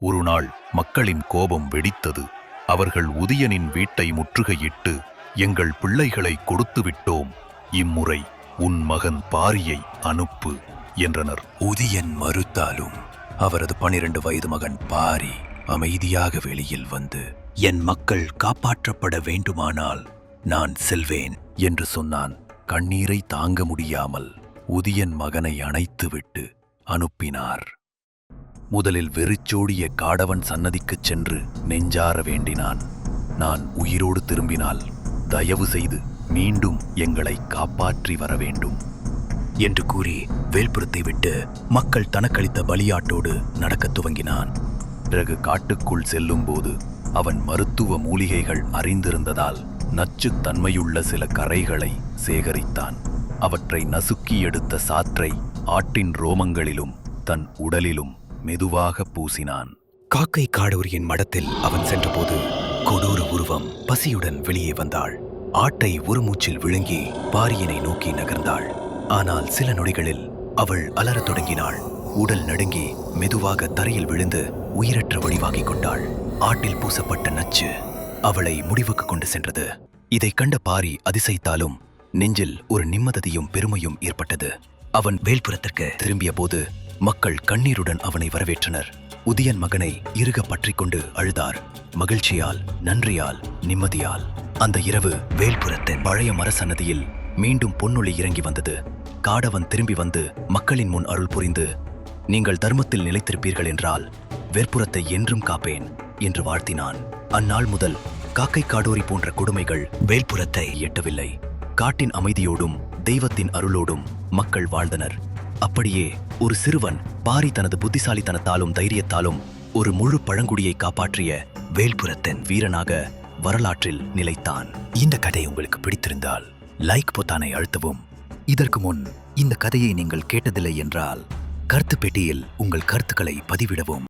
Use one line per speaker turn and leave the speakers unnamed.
ஒருநாள் மக்களின் கோபம் வெடித்தது. அவர்கள் உதயனின் வீட்டை முற்றுகையிட்டு, எங்கள் பிள்ளைகளை கொடுத்துவிட்டோம், இம்முறை உன் மகன் பாரியை அனுப்பு என்றனர்.
உதயன் மறுத்தாலும் அவரது 12 வயது மகன் பாரி அமைதியாக வெளியில் வந்து, என் மக்கள் காப்பாற்றப்பட வேண்டுமானால் நான் செல்வேன் என்று சொன்னான். கண்ணீரை தாங்க முடியாமல் உதயன் மகனை அணைத்துவிட்டு அனுப்பினார். முதலில் வெறிச்சோடிய காடவன் சன்னதிக்குச் சென்று நெஞ்சார வேண்டினான். நான் உயிரோடு திரும்பினால் தயவு செய்து மீண்டும் எங்களை காப்பாற்றி வர வேண்டும் என்று கூறி வேல்புரத்தை விட்டு மக்கள் தனக்களித்த பலியாட்டோடு நடக்கத் துவங்கினான். பிறகு காட்டுக்குள் செல்லும்போது அவன் மருத்துவ மூலிகைகள் அறிந்திருந்ததால் நச்சுத் தன்மையுள்ள சில கரைகளை சேகரித்தான். அவற்றை நசுக்கி எடுத்த சாற்றை ஆட்டின் ரோமங்களிலும் தன் உடலிலும் மெதுவாக பூசினான். காக்கை காடூரியின் மடத்தில் அவன் சென்றபோது கொடூர உருவம் பசியுடன் வெளியே வந்தாள். ஆட்டை ஒரு மூச்சில் விழுங்கி பாரியனை நோக்கி நகர்ந்தாள். ஆனால் சில நொடிகளில் அவள் அலறத் தொடங்கினாள். உடல் நடுங்கி மெதுவாக தரையில் விழுந்து உயிரற்ற வடிவாகிக் கொண்டாள். ஆட்டில் பூசப்பட்ட நச்சு அவளை முடிவுக்கு கொண்டு சென்றது. இதை கண்ட பாரி அதிசயித்தாலும் நெஞ்சில் ஒரு நிம்மதியும் பெருமையும் ஏற்பட்டது. அவன் வேல்புரத்திற்கு திரும்பிய போது மக்கள் கண்ணீருடன் அவனை வரவேற்றனர். உதயன் மகனை இறுக பற்றிக் கொண்டு அழுதார். மகிழ்ச்சியால், நன்றியால், நிம்மதியால். அந்த இரவு வேல்புரத்தின் பழைய மரசன்னதியில் மீண்டும் பொன்னொளி இறங்கி வந்தது. காடவன் திரும்பி வந்து மக்களின் முன் அருள் புரிந்து, நீங்கள் தர்மத்தில் நிலைத்திருப்பீர்கள் என்றால் வேற்புரத்தை என்றும் காப்பேன் என்று வாழ்த்தினான். அந்நாள் முதல் காக்கை காடோரி போன்ற கொடுமைகள் வேல்புரத்தை எட்டவில்லை. காட்டின் அமைதியோடும் தெய்வத்தின் அருளோடும் மக்கள் வாழ்ந்தனர். அப்படியே ஒரு சிறுவன் பாரி தனது புத்திசாலித்தனத்தாலும் தைரியத்தாலும் ஒரு முழு பழங்குடியை காப்பாற்றிய வேல்புரத்தின் வீரனாக வரலாற்றில் நிலைத்தான். இந்த கதை உங்களுக்கு பிடித்திருந்தால் லைக் பொத்தானை அழுத்தவும். இதற்கு முன் இந்த கதையை நீங்கள் கேட்டதில்லை என்றால் கருத்து பெட்டியில் உங்கள் கருத்துக்களை பதிவிடவும்.